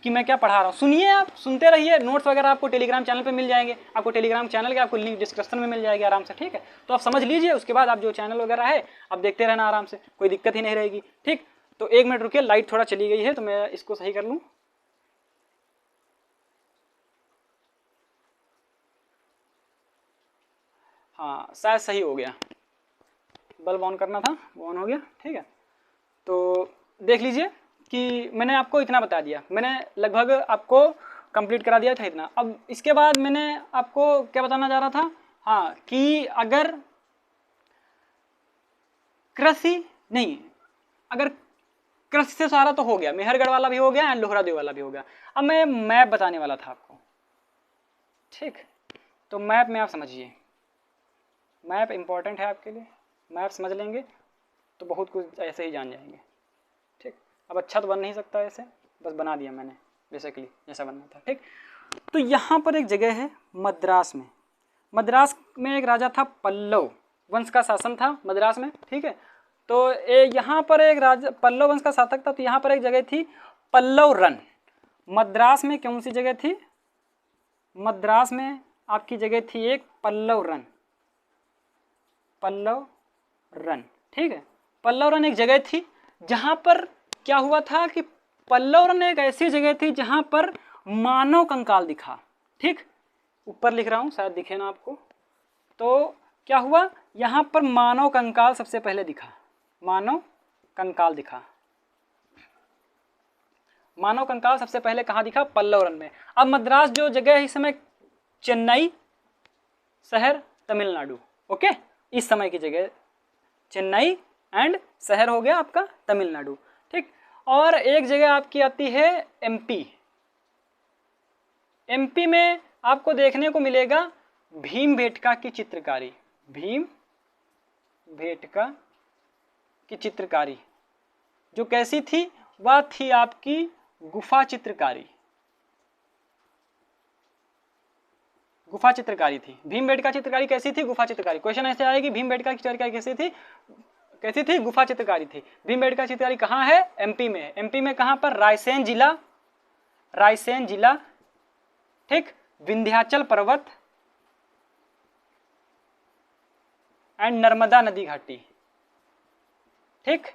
कि मैं क्या पढ़ा रहा हूँ, सुनिए, आप सुनते रहिए। नोट्स वगैरह आपको टेलीग्राम चैनल पे मिल जाएंगे, आपको टेलीग्राम चैनल के आपको लिंक डिस्क्रिप्शन में मिल जाएगी आराम से, ठीक है। तो आप समझ लीजिए, उसके बाद आप जो चैनल वगैरह है आप देखते रहना आराम से, कोई दिक्कत ही नहीं रहेगी, ठीक। तो 1 मिनट रुकिए, लाइट थोड़ा चली गई है तो मैं इसको सही कर लूँ। हाँ शायद सही हो गया, बल्ब ऑन करना था, वो ऑन हो गया, ठीक है। तो देख लीजिए कि मैंने आपको इतना बता दिया, मैंने लगभग आपको कंप्लीट करा दिया था इतना। अब इसके बाद मैंने आपको क्या बताना चाह रहा था, हाँ कि अगर कृषि नहीं, अगर कृषि से सारा तो हो गया, मेहरगढ़ वाला भी हो गया एंड लोहरादेव वाला भी हो गया। अब मैं मैप बताने वाला था आपको, ठीक। तो मैप में आप समझिए, मैप इंपॉर्टेंट है आपके लिए, मैप समझ लेंगे तो बहुत कुछ ऐसे ही जान जाएंगे, ठीक। अब अच्छा तो बन नहीं सकता ऐसे, बस बना दिया मैंने बेसिकली जैसा बनना था, ठीक। तो यहाँ पर एक जगह है मद्रास में, मद्रास में एक राजा था, पल्लव वंश का शासन था मद्रास में, ठीक है। तो यहाँ पर एक राजा पल्लव वंश का शासक था, तो यहाँ पर एक जगह थी पल्लव रन। मद्रास में कौन सी जगह थी, मद्रास में आपकी जगह थी एक पल्लव रन, पल्लव रन, ठीक है। पल्लव रन एक जगह थी जहाँ पर क्या हुआ था कि पल्लव रन एक ऐसी जगह थी जहाँ पर मानव कंकाल दिखा, ठीक। ऊपर लिख रहा हूँ शायद दिखे ना आपको। तो क्या हुआ, यहाँ पर मानव कंकाल सबसे पहले दिखा, मानव कंकाल दिखा, मानव कंकाल सबसे पहले कहाँ दिखा, पल्लव रन में। अब मद्रास जो जगह है इस समय चेन्नई शहर तमिलनाडु, ओके, इस समय की जगह चेन्नई एंड शहर हो गया आपका तमिलनाडु, ठीक। और एक जगह आपकी आती है एमपी, एमपी में आपको देखने को मिलेगा भीमबेटका की चित्रकारी, भीमबेटका की चित्रकारी जो कैसी थी, वह थी आपकी गुफा चित्रकारी, गुफा चित्रकारी थी। भीमबेटका चित्रकारी कैसी थी, गुफा चित्रकारी। क्वेश्चन ऐसे आएगी भीमबेटका की चित्रकारी कैसी थी, कैसी थी, गुफा चित्रकारी थी। भीमबेटका चित्रकारी कहाँ है, एमपी में। एमपी में कहाँ पर, रायसेन जिला, रायसेन जिला, ठीक, विंध्याचल पर्वत एंड नर्मदा नदी घाटी, ठीक,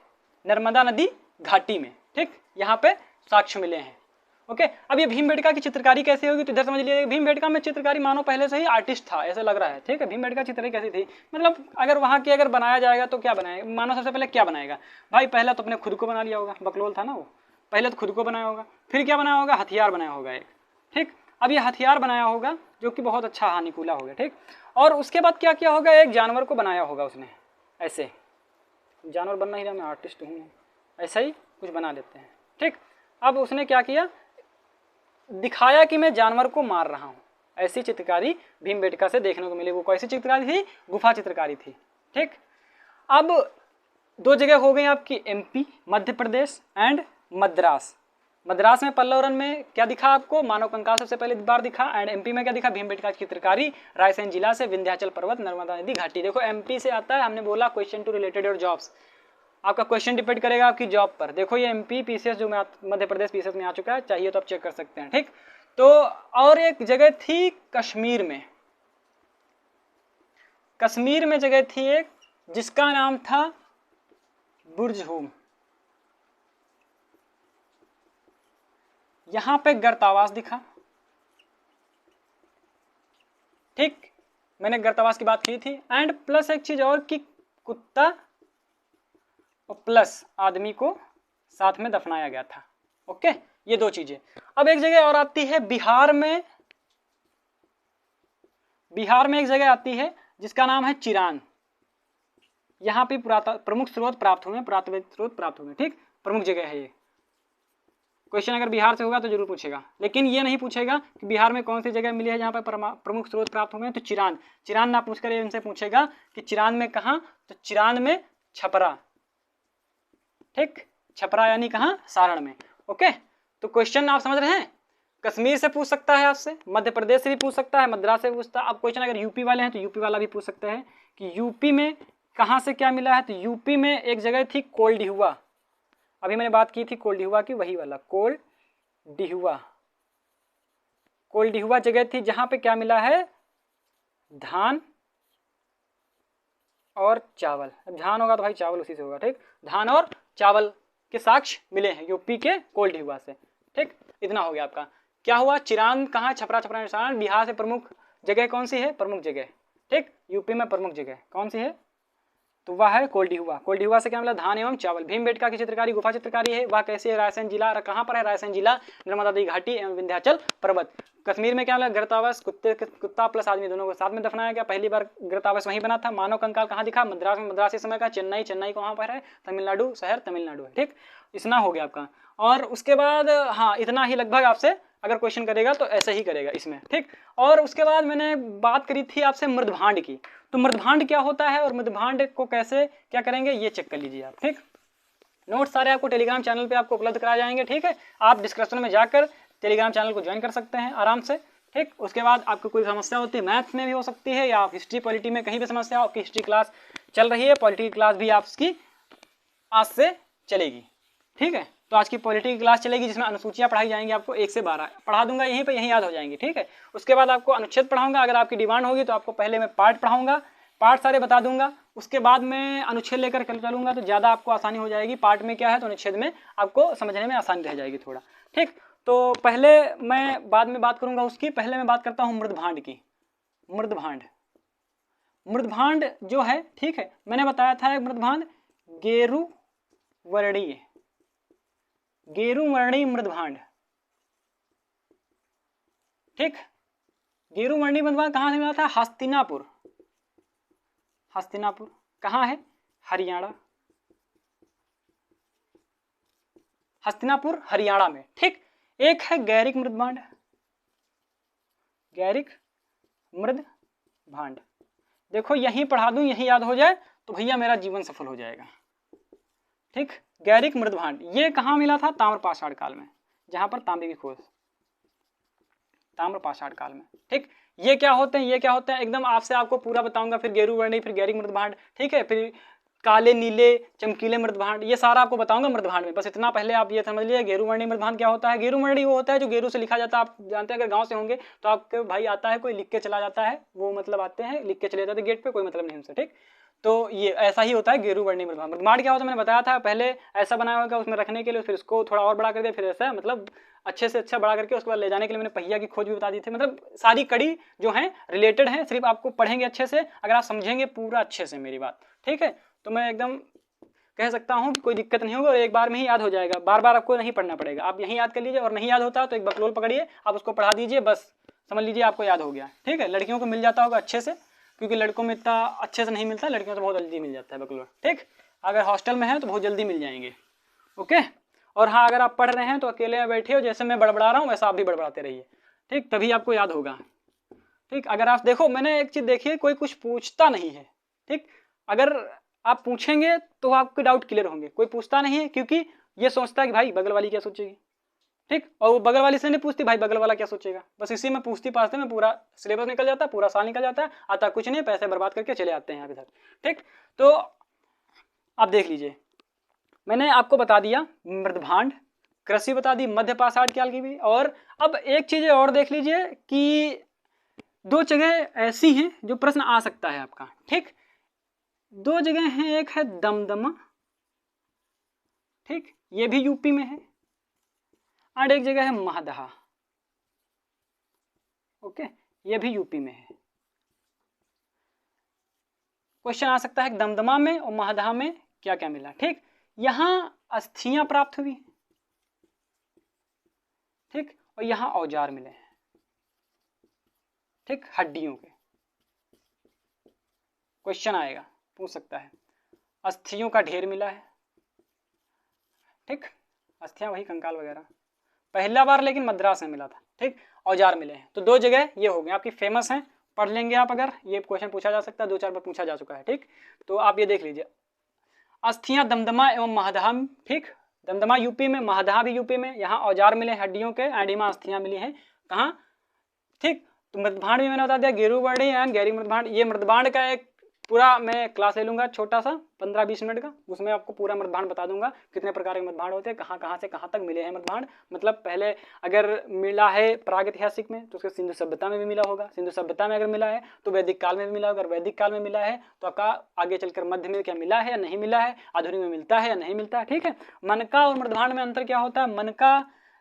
नर्मदा नदी घाटी में, ठीक, यहाँ पे साक्ष्य मिले हैं, ओके। अब ये भीमबेटका की चित्रकारी कैसे होगी, तो इधर समझ लीजिए भीमबेटका में चित्रकारी मानो पहले से ही आर्टिस्ट था ऐसा लग रहा है, ठीक है। भीमबेटका चित्रकारी कैसी थी, मतलब अगर वहाँ की अगर बनाया जाएगा तो क्या बनाएगा, मानो सबसे पहले क्या बनाएगा भाई, पहला तो अपने खुद को बना लिया होगा, बकलोल था ना वो, पहले तो खुद को बनाया होगा, फिर क्या बनाया होगा, हथियार बनाया होगा एक, ठीक। अब ये हथियार बनाया होगा जो कि बहुत अच्छा हानिकूला होगा, ठीक। और उसके बाद क्या किया होगा, एक जानवर को बनाया होगा उसने, ऐसे जानवर बनना ही रहा, मैं आर्टिस्ट हूँ, ऐसा ही कुछ बना लेते हैं, ठीक। अब उसने क्या किया, दिखाया कि मैं जानवर को मार रहा हूँ, ऐसी चित्रकारी भीमबेटका से देखने को मिली। वो कैसी चित्रकारी थी, गुफा चित्रकारी थी, ठीक। अब दो जगह हो गई आपकी एमपी मध्य प्रदेश एंड मद्रास। मद्रास में पल्लव रन में क्या दिखा आपको, मानव कंकाल सबसे पहले बार दिखा, एंड एमपी में क्या दिखा, भीमबेटका की चित्रकारी, रायसेन जिला से विंध्याचल पर्वत, नर्मदा नदी घाटी। देखो एमपी से आता है, हमने बोला question to related your jobs, आपका क्वेश्चन डिपेंड करेगा आपकी जॉब पर। देखो ये एमपी पीसीएस जो मध्य प्रदेश पीसीएस में आ चुका है, चाहिए तो आप चेक कर सकते हैं, ठीक। तो और एक जगह थी कश्मीर में, कश्मीर में जगह थी एक जिसका नाम था बुर्ज हुम, यहां पे गर्तावास दिखा, ठीक, मैंने गर्तावास की बात की थी। एंड प्लस एक चीज और कि कुत्ता और प्लस आदमी को साथ में दफनाया गया था, ओके, ये दो चीजें। अब एक जगह और आती है बिहार में, बिहार में एक जगह आती है जिसका नाम है चिरान, यहाँ पे प्रमुख स्रोत प्राप्त हुए, पुरातत्व स्रोत प्राप्त हुए, ठीक, प्रमुख जगह है ये। क्वेश्चन अगर बिहार से होगा तो जरूर पूछेगा, लेकिन ये नहीं पूछेगा कि बिहार में कौन सी जगह मिली है जहाँ पर प्रमुख स्रोत प्राप्त हुए हैं, तो चिरान, चिरान ना पूछकर इनसे पूछेगा कि चिरान में कहाँ, तो चिरान में छपरा, ठीक, छपरा यानी कहाँ, सारण में, ओके। तो क्वेश्चन आप समझ रहे हैं, कश्मीर से पूछ सकता है आपसे, मध्य प्रदेश से भी पूछ सकता है, मद्रास से भी पूछता है। अब क्वेश्चन अगर यूपी वाले हैं तो यूपी वाला भी पूछ सकता है कि यूपी में कहाँ से क्या मिला है, तो यूपी में एक जगह थी कोल्डिहुआ, अभी मैंने बात की थी कोल्डिहुआ की, वही वाला कोल्डिहुआ, कोल्डिहुआ जगह थी जहां पे क्या मिला है, धान और चावल। धान होगा तो भाई चावल उसी से होगा, ठीक, धान और चावल के साक्ष्य मिले हैं यूपी के कोल्डिहुआ से, ठीक। इतना हो गया आपका। क्या हुआ, चिरान कहाँ, छपरा, छपरा निशान, बिहार से प्रमुख जगह कौन सी है, प्रमुख जगह, ठीक, यूपी में प्रमुख जगह कौन सी है? तो वह है कोल्डिहुआ। कोल्डिहुआ से क्या मिला? धान एवं चावल। भीमबेटका की चित्रकारी गुफा चित्रकारी है, वह कैसी है? रायसेन जिला। कहाँ पर है? रायसेन जिला, नर्मदा नदी घाटी एवं विंध्याचल पर्वत। कश्मीर में क्या मिला? गिरतावस, कुत्ता प्लस आदमी दोनों को साथ में दफनाया गया। पहली बार गिरतावस वहीं बना था। मानव कंकाल कहाँ दिखा? मद्रास में, मद्रासी समय का। चेन्नई, चेन्नई कहाँ पर है? तमिलनाडु, शहर तमिलनाडु है। ठीक, इतना हो गया आपका। और उसके बाद हाँ इतना ही लगभग आपसे अगर क्वेश्चन करेगा तो ऐसे ही करेगा इसमें। ठीक, और उसके बाद मैंने बात करी थी आपसे मृदभांड की। तो मृदभांड क्या होता है और मृदभांड को कैसे क्या करेंगे ये चेक कर लीजिए आप। ठीक, नोट्स सारे आपको टेलीग्राम चैनल पे आपको उपलब्ध कराए जाएंगे। ठीक है, आप डिस्क्रिप्शन में जाकर टेलीग्राम चैनल को ज्वाइन कर सकते हैं आराम से। ठीक, उसके बाद आपको कोई समस्या होती है मैथ्स में भी हो सकती है, या हिस्ट्री पॉलिटी में कहीं भी समस्या हो, आपकी हिस्ट्री क्लास चल रही है, पॉलिटी की क्लास भी आपकी आज से चलेगी। ठीक है, तो आज की पॉलिटी की क्लास चलेगी जिसमें अनुसूचियां पढ़ाई जाएंगी। आपको 1 से 12 पढ़ा दूंगा यहीं पे, यहीं याद हो जाएंगी। ठीक है, उसके बाद आपको अनुच्छेद पढ़ाऊंगा। अगर आपकी डिमांड होगी तो आपको पहले मैं पार्ट पढ़ाऊंगा, पार्ट सारे बता दूंगा। उसके बाद मैं अनुच्छेद लेकर चलूंगा तो ज़्यादा आपको आसानी हो जाएगी। पार्ट में क्या है तो अनुच्छेद में आपको समझने में आसानी रह जाएगी थोड़ा। ठीक, तो पहले मैं बाद में बात करूंगा उसकी, पहले मैं बात करता हूँ मृदभांड की। मृदभांड, मृदभांड जो है, ठीक है, मैंने बताया था मृदभांड गेरु वर्णीय, गेरुवर्णीय मृदभांड। ठीक, गेरुवर्णीय मृदभांड कहाँ से मिला था? हस्तिनापुर। हस्तिनापुर कहाँ है? हरियाणा। हस्तिनापुर हरियाणा में। ठीक, एक है गैरिक मृदभांड, गैरिक मृदभांड। देखो यहीं पढ़ा दूं, यहीं याद हो जाए तो भैया मेरा जीवन सफल हो जाएगा। ठीक, गैरिक मृदभांड ये कहाँ मिला था? ताम्रपाषाण काल में, जहां पर तांबे की खोज, ताम्रपाषाण काल में। ठीक, ये क्या होते हैं, ये क्या होते हैं एकदम आपसे आपको पूरा बताऊंगा। फिर गेरुवर्णीय, फिर गैरिक मृदभांड। ठीक है, फिर काले नीले चमकीले मृदभांड, ये सारा आपको बताऊंगा मृदभांड में। बस इतना पहले आप ये समझ लीजिए गेरुवर्णीय मृदभांड क्या होता है। गेरुवर्णीय वो होता है जो गेरु से लिखा जाता है। आप जानते हैं अगर गांव से होंगे तो आपके भाई आता है कोई लिख के चला जाता है, वो मतलब आते हैं लिख के चले जाते हैं गेट पे, कोई मतलब नहीं उनसे। ठीक, तो ये ऐसा ही होता है गेरुवर्णीय मृदभांड। मृदभांड क्या होता है मैंने बताया था पहले, ऐसा बनाया होगा उसमें रखने के लिए, फिर उसको थोड़ा और बड़ा कर दिया, फिर ऐसा मतलब अच्छे से अच्छा बड़ा करके उसके बाद ले जाने के लिए मैंने पहिया की खोज भी बता दी थी। मतलब सारी कड़ी जो है रिलेटेड है, सिर्फ आपको पढ़ेंगे अच्छे से, अगर आप समझेंगे पूरा अच्छे से मेरी बात। ठीक है, तो मैं एकदम कह सकता हूँ कि कोई दिक्कत नहीं होगी और एक बार में ही याद हो जाएगा। बार बार आपको नहीं पढ़ना पड़ेगा, आप यहीं याद कर लीजिए। और नहीं याद होता तो एक बकलोल पकड़िए, आप उसको पढ़ा दीजिए, बस समझ लीजिए आपको याद हो गया। ठीक है, लड़कियों को मिल जाता होगा अच्छे से, क्योंकि लड़कों में इतना अच्छे से नहीं मिलता, लड़कियों से बहुत जल्दी मिल जाता है बकलोल। ठीक, अगर हॉस्टल में है तो बहुत जल्दी मिल जाएंगे। ओके, और हाँ अगर आप पढ़ रहे हैं तो अकेले में बैठे हो, जैसे मैं बड़बड़ा रहा हूँ वैसा आप भी बड़बड़ाते रहिए। ठीक, तभी आपको याद होगा। ठीक, अगर आप देखो मैंने एक चीज़ देखी है, कोई कुछ पूछता नहीं है। ठीक, अगर आप पूछेंगे तो आपके डाउट क्लियर होंगे। कोई पूछता नहीं है क्योंकि ये सोचता है कि भाई बगल वाली क्या सोचेगी। ठीक, और वो बगल वाली से नहीं पूछती भाई बगल वाला क्या सोचेगा, बस इसी में पूछती पाछते में पूरा सिलेबस निकल जाता है, पूरा साल निकल जाता है, आता कुछ नहीं, पैसे बर्बाद करके चले आते हैं इधर। ठीक, तो आप देख लीजिए मैंने आपको बता दिया मृदभांड, कृषि बता दी, मध्य पाषाण काल की भी। और अब एक चीज और देख लीजिए कि 2 जगह ऐसी हैं जो प्रश्न आ सकता है आपका। ठीक, 2 जगह हैं, एक है दमदमा, ठीक, ये भी यूपी में है, और एक जगह है महदहा। ओके, ये भी यूपी में है। क्वेश्चन आ सकता है दमदमा में और महदहा में क्या क्या मिला। ठीक, यहां अस्थियां प्राप्त हुई, ठीक, और यहां औजार मिले हैं, ठीक, हड्डियों के। क्वेश्चन आएगा, पूछ सकता है, अस्थियों का ढेर मिला है, ठीक, अस्थियां वही कंकाल वगैरह, पहला बार लेकिन मद्रास में मिला था। ठीक, औजार मिले हैं। तो 2 जगह ये हो गए आपकी फेमस हैं, पढ़ लेंगे आप, अगर ये क्वेश्चन पूछा जा सकता है, 2-4 बार पूछा जा चुका है। ठीक, तो आप ये देख लीजिए, अस्थियां दमदमा एवं महदहा। ठीक, दमदमा यूपी में, महदहा भी यूपी में। यहाँ औजार मिले हड्डियों के, एंडीमा अस्थियां मिली हैं कहाँ। ठीक, तो मृदभांड भी मैंने बता दिया, गेरुवर्णीय एंड गैरिक मृदभांड। ये मृदभांड का एक पूरा मैं क्लास ले लूंगा छोटा सा 15-20 मिनट का, उसमें आपको पूरा मृदभांड बता दूंगा कितने प्रकार के मृदभांड होते हैं, कहाँ कहाँ से कहाँ तक मिले हैं मृदभांड। मतलब पहले अगर मिला है प्रागैतिहासिक में तो उसके सिंधु सभ्यता में भी मिला होगा, सिंधु सभ्यता में अगर मिला है तो वैदिक काल में भी मिला होगा, अगर वैदिक काल में मिला है तो आपका आगे चलकर मध्य में क्या मिला है या नहीं मिला है, आधुनिक में मिलता है या नहीं मिलता है। ठीक है, मनका और मृदभांड में अंतर क्या होता है। मनका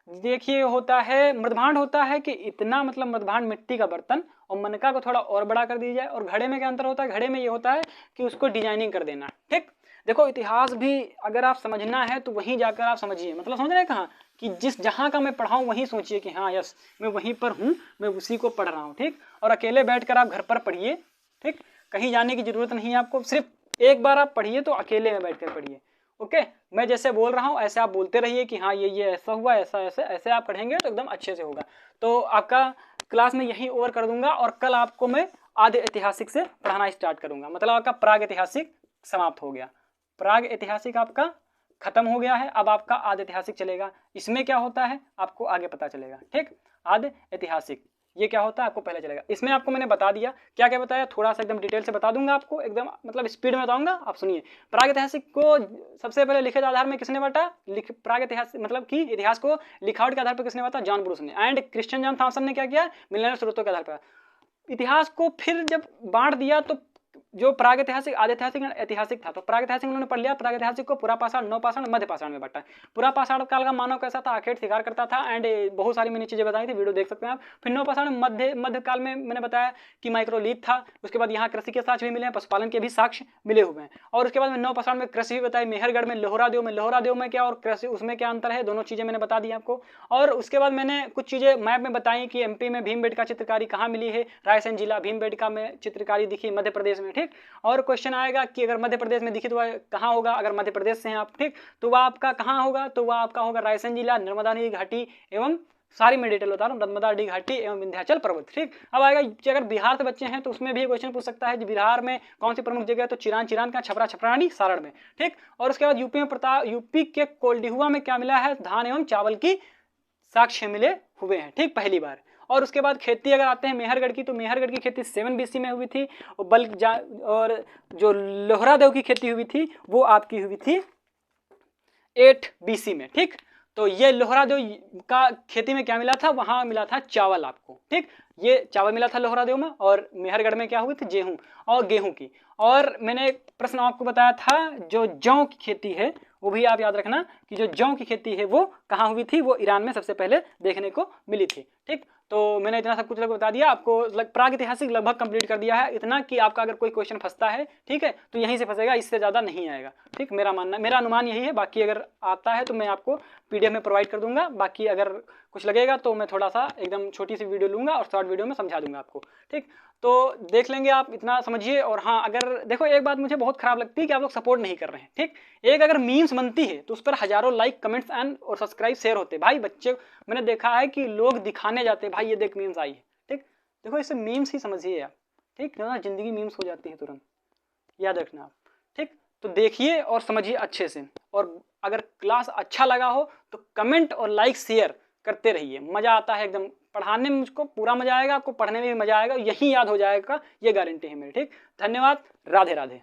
देखिए होता है, मृदभांड होता है कि इतना मतलब मृदभांड मिट्टी का बर्तन और मनका को थोड़ा और बड़ा कर दिया जाए। और घड़े में क्या अंतर होता है, घड़े में ये होता है कि उसको डिजाइनिंग कर देना। ठीक, देखो इतिहास भी अगर आप समझना है तो वहीं जाकर आप समझिए, मतलब समझ रहे हैं कहाँ कि जिस जहाँ का मैं पढ़ाऊँ वहीं सोचिए कि हाँ यस मैं वहीं पर हूँ, मैं उसी को पढ़ रहा हूँ। ठीक, और अकेले बैठकर आप घर पर पढ़िए। ठीक, कहीं जाने की जरूरत नहीं है आपको, सिर्फ एक बार आप पढ़िए तो अकेले में बैठ कर पढ़िए। ओके, मैं जैसे बोल रहा हूँ ऐसे आप बोलते रहिए कि हाँ ये ऐसा हुआ, ऐसा ऐसे ऐसे आप पढ़ेंगे तो एकदम अच्छे से होगा। तो आपका क्लास में यहीं ओवर कर दूंगा और कल आपको मैं आधे ऐतिहासिक से पढ़ाना स्टार्ट करूंगा। मतलब आपका प्राग ऐतिहासिक समाप्त हो गया, प्राग ऐतिहासिक आपका खत्म हो गया है, अब आपका आधे ऐतिहासिक चलेगा। इसमें क्या होता है आपको आगे पता चलेगा। ठीक, आधे ऐतिहासिक ये क्या होता है आपको पहले चलेगा। इसमें आपको मैंने बता दिया, क्या क्या बताया थोड़ा सा एकदम डिटेल से बता दूंगा आपको, एकदम मतलब स्पीड में बताऊंगा। आप सुनिए, प्रागैतिहासिक को सबसे पहले लिखित आधार में किसने बांटा, प्रागैतिहासिक मतलब कि इतिहास को लिखावट के आधार पर किसने बांटा, जॉन ब्रूस ने। एंड क्रिश्चियन जॉन थॉमसन ने क्या किया, मिलनर स्रोतों के आधार पर इतिहास को फिर जब बांट दिया। तो जो प्रागैतिहासिक, आधैतिहासिक, ऐतिहासिक था, तो प्रागैतिहासिक उन्होंने पढ़ लिया। प्रागैतिहासिक को पुरा पाषाण, नवपाषाण, मध्य पाषाण में बांटा। पुरा पाषाण काल का मानव कैसा था, आखेट शिकार करता था एंड बहुत सारी मैंने चीजें बताई थी, वीडियो देख सकते हैं आप। फिर नवपाषाण मध्य काल में मैंने बताया कि माइक्रोलिथ था। उसके बाद यहाँ कृषि के साक्ष्य भी मिले हैं, पशुपालन के भी साक्ष्य मिले हुए हैं। और उसके बाद में नवपाषाण में कृषि भी बताई, मेहरगढ़ में, लोहरादेव में क्या और कृषि उसमें क्या अंतर है, दोनों चीजें मैंने बता दी आपको। और उसके बाद मैंने कुछ चीजें मैप में बताई कि एमपी में भीमबेटका चित्रकारी कहाँ मिली है, रायसेन जिला भीमबेटका में चित्रकारी दिखी, मध्य प्रदेश में। ठीक, और क्वेश्चन आएगा कि अगर मध्य प्रदेश में दिखी तो वह कहाँ होगा, अगर मध्य प्रदेश से हैं आप, ठीक, तो वह आपका कहाँ होगा, तो वह आपका होगा रायसेन जिला, नर्मदा नदी घाटी एवं सारी मैं डिटेल बता रहा हूँ, नर्मदा नदी घाटी एवं विंध्याचल पर्वत। ठीक, अब आएगा कि अगर बिहार से बच्चे हैं तो उसमें भी क्वेश्चन पूछ सकता है कि बिहार में कौन सी प्रमुख जगह है, तो चिरान का, छपरा छपरानी, सारण में। ठीक, और उसके बाद यूपी में यूपी के कोल्डिहुआ में क्या मिला है, धान एवं चावल की साक्ष्य मिले हुए हैं। ठीक, पहली बार। और उसके बाद खेती अगर आते हैं मेहरगढ़ की, तो मेहरगढ़ की खेती 7 BC में हुई थी। और जो लोहरादेव की खेती हुई थी वो आपकी हुई थी 8 BC में। ठीक, तो ये लोहरादेव का खेती में क्या मिला था, वहां मिला था चावल आपको। ठीक, ये चावल मिला था लोहरादेव में। और मेहरगढ़ में क्या हुई थी, गेहूं की। और मैंने एक प्रश्न आपको बताया था, जो जौ की खेती है वो भी आप याद रखना कि जो जौ की खेती है वो कहाँ हुई थी, वो ईरान में सबसे पहले देखने को मिली थी। ठीक, तो मैंने इतना सब कुछ लगभग बता दिया आपको, प्राग ऐतिहासिक लगभग कंप्लीट कर दिया है। इतना कि आपका अगर कोई क्वेश्चन फंसता है, ठीक है, तो यहीं से फंसेगा, इससे ज़्यादा नहीं आएगा। ठीक, मेरा अनुमान यही है। बाकी अगर आता है तो मैं आपको PDF में प्रोवाइड कर दूंगा। बाकी अगर कुछ लगेगा तो मैं थोड़ा सा एकदम छोटी सी वीडियो लूंगा और शॉर्ट वीडियो में समझा दूंगा आपको। ठीक, तो देख लेंगे आप, इतना समझिए। और हाँ, अगर देखो एक बात मुझे बहुत खराब लगती है कि आप लोग सपोर्ट नहीं कर रहे हैं। ठीक, एक अगर मीम्स बनती है तो उस पर हजारों लाइक, कमेंट्स एंड और सब्सक्राइब, शेयर होते हैं। भाई बच्चे मैंने देखा है कि लोग दिखाने जाते हैं, भाई ये देख मीम्स आई है। ठीक, देखो इसे मीम्स ही समझिए आप। ठीक ना, जिंदगी मीम्स हो जाती है तुरंत, याद रखना आप। ठीक, तो देखिए और समझिए अच्छे से। और अगर क्लास अच्छा लगा हो तो कमेंट और लाइक शेयर करते रहिए। मजा आता है एकदम पढ़ाने में, मुझको पूरा मजा आएगा, आपको पढ़ने में भी मजा आएगा, यही याद हो जाएगा, ये गारंटी है मेरी। ठीक, धन्यवाद, राधे राधे।